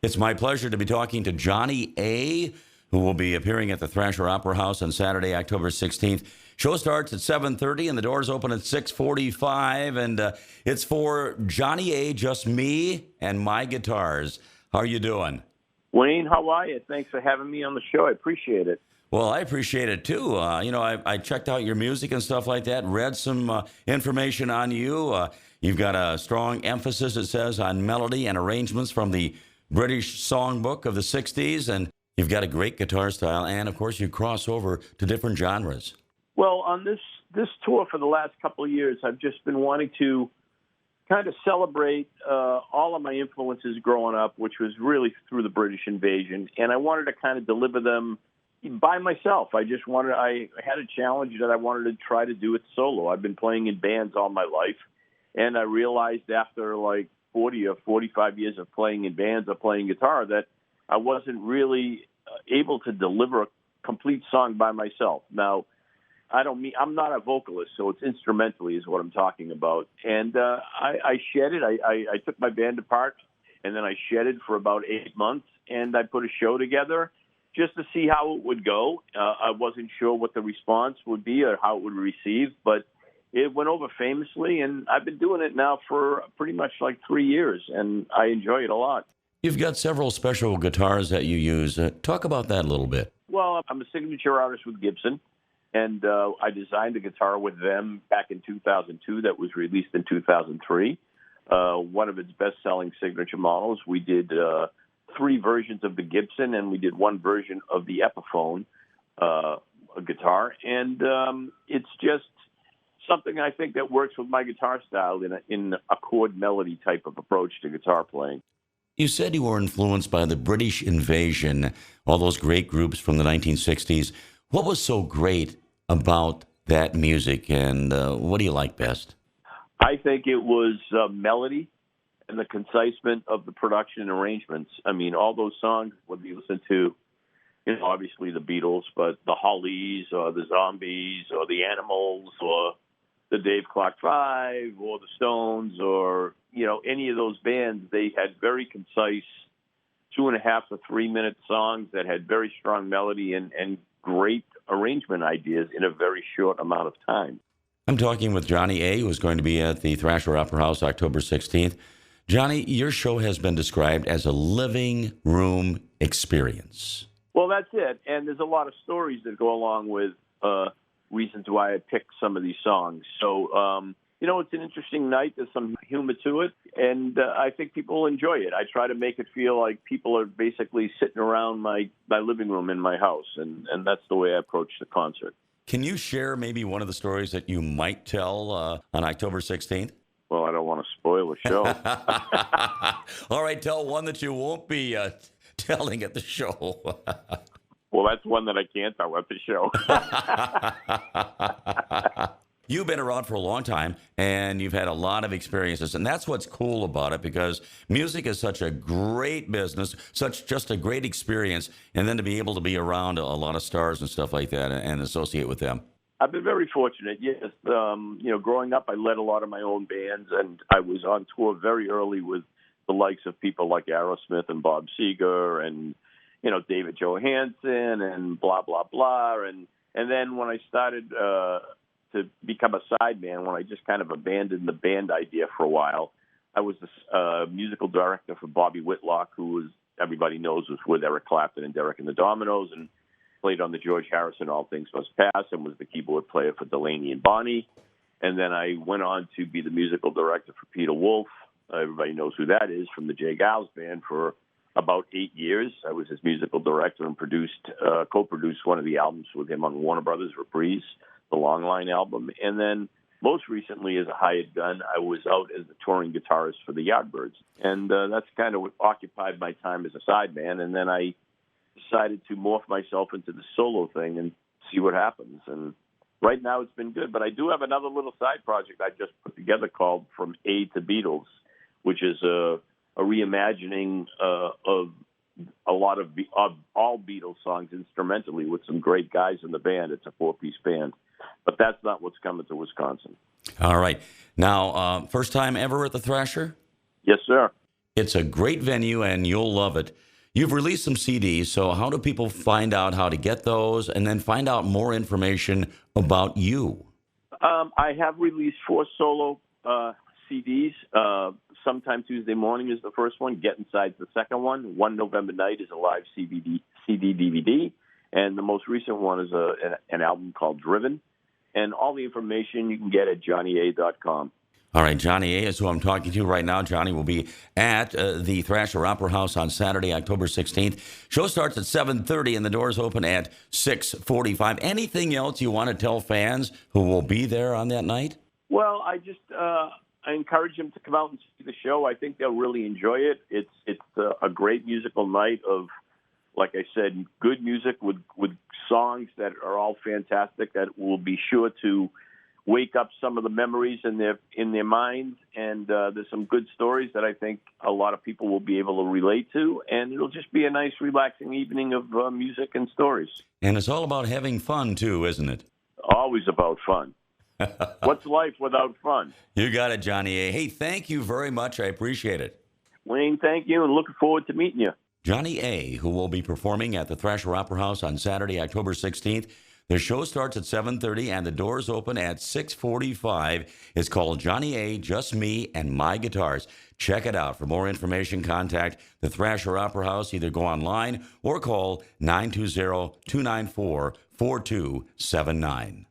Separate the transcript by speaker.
Speaker 1: It's my pleasure to be talking to Johnny A., who will be appearing at the Thrasher Opera House on Saturday, October 16th. Show starts at 7:30 and the doors open at 6:45. And it's for Johnny A., just me and my guitars. How are you doing?
Speaker 2: Wayne, how are you? Thanks for having me on the show. I appreciate it.
Speaker 1: Well, I appreciate it, too. I checked out your music and stuff like that, read some information on you. You've got a strong emphasis, it says, on melody and arrangements from the British songbook of the 60s, and you've got a great guitar style, and, of course, you cross over to different genres.
Speaker 2: Well, on this tour for the last couple of years, I've just been wanting to kind of celebrate all of my influences growing up, which was really through the British invasion, and I wanted to kind of deliver them by myself. I had a challenge that I wanted to try to do it solo. I've been playing in bands all my life, and I realized after like 40 or 45 years of playing in bands or playing guitar that I wasn't really able to deliver a complete song by myself. Now, I'm not a vocalist, so it's instrumentally is what I'm talking about. And I shedded. I took my band apart, and then I shedded for about 8 months, and I put a show together just to see how it would go. I wasn't sure what the response would be or how it would receive, but it went over famously, and I've been doing it now for pretty much like 3 years, and I enjoy it a lot.
Speaker 1: You've got several special guitars that you use. Talk about that a little bit.
Speaker 2: Well, I'm a signature artist with Gibson, and I designed a guitar with them back in 2002 that was released in 2003. One of its best-selling signature models. We did 3 versions of the Gibson, and we did 1 version of the Epiphone guitar. And it's just something I think that works with my guitar style in a chord melody type of approach to guitar playing.
Speaker 1: You said you were influenced by the British invasion, all those great groups from the 1960s. What was so great about that music, and what do you like best?
Speaker 2: I think it was melody and the concisement of the production and arrangements. I mean, all those songs, whether you listen to, obviously the Beatles, but the Hollies or the Zombies or the Animals or the Dave Clark Five or the Stones or, any of those bands, they had very concise 2.5 to 3 minute songs that had very strong melody and great arrangement ideas in a very short amount of time.
Speaker 1: I'm talking with Johnny A., who is going to be at the Thrasher Opera House October 16th. Johnny, your show has been described as a living room experience.
Speaker 2: Well, that's it. And there's a lot of stories that go along with reasons why I picked some of these songs. So, it's an interesting night. There's some humor to it, and I think people will enjoy it. I try to make it feel like people are basically sitting around my living room in my house, and that's the way I approach the concert.
Speaker 1: Can you share maybe one of the stories that you might tell on October 16th?
Speaker 2: Well, I don't want to spoil the show.
Speaker 1: All right, tell one that you won't be telling at the show.
Speaker 2: Well, that's one that I can't tell at the show.
Speaker 1: You've been around for a long time, and you've had a lot of experiences, and that's what's cool about it, because music is such a great business, just a great experience, and then to be able to be around a lot of stars and stuff like that and associate with them.
Speaker 2: I've been very fortunate, yes. Growing up, I led a lot of my own bands, and I was on tour very early with the likes of people like Aerosmith and Bob Seger and, David Johansen and blah, blah, blah. And then when I started to become a sideman, when I just kind of abandoned the band idea for a while, I was the musical director for Bobby Whitlock, who everybody knows was with Eric Clapton and Derek and the Dominoes, and played on the George Harrison All Things Must Pass, and was the keyboard player for Delaney and Bonnie. And then I went on to be the musical director for Peter Wolf. Everybody knows who that is, from the Jay Giles Band, for about 8 years. I was his musical director and co-produced one of the albums with him on Warner Brothers Reprise, the Long Line album. And then most recently, as a hired gun, I was out as the touring guitarist for the Yardbirds. And that's kind of what occupied my time as a sideman. And then I decided to morph myself into the solo thing and see what happens. And right now it's been good. But I do have another little side project I just put together called From A to Beatles, which is a reimagining of a lot of all Beatles songs instrumentally with some great guys in the band. It's a 4-piece band. But that's not what's coming to Wisconsin.
Speaker 1: All right. Now, first time ever at the Thrasher?
Speaker 2: Yes, sir.
Speaker 1: It's a great venue, and you'll love it. You've released some CDs, so how do people find out how to get those and then find out more information about you?
Speaker 2: I have released 4 solo CDs. Sometime Tuesday morning is the first one. Get Inside's the second one. One November Night is a live CD DVD. And the most recent one is an album called Driven. And all the information you can get at johnnya.com.
Speaker 1: All right, Johnny A. is who I'm talking to right now. Johnny will be at the Thrasher Opera House on Saturday, October 16th. Show starts at 7:30 and the doors open at 6:45. Anything else you want to tell fans who will be there on that night?
Speaker 2: Well, I encourage them to come out and see the show. I think they'll really enjoy it. It's a great musical night of, like I said, good music with songs that are all fantastic that will be sure to wake up some of the memories in their minds. And there's some good stories that I think a lot of people will be able to relate to. And it'll just be a nice, relaxing evening of music and stories.
Speaker 1: And it's all about having fun, too, isn't it?
Speaker 2: Always about fun. What's life without fun?
Speaker 1: You got it, Johnny A. Hey, thank you very much. I appreciate it.
Speaker 2: Wayne, thank you, and looking forward to meeting you.
Speaker 1: Johnny A., who will be performing at the Thrasher Opera House on Saturday, October 16th. The show starts at 7:30 and the doors open at 6:45. It's called Johnny A., Just Me and My Guitars. Check it out. For more information, contact the Thrasher Opera House. Either go online or call 920-294-4279.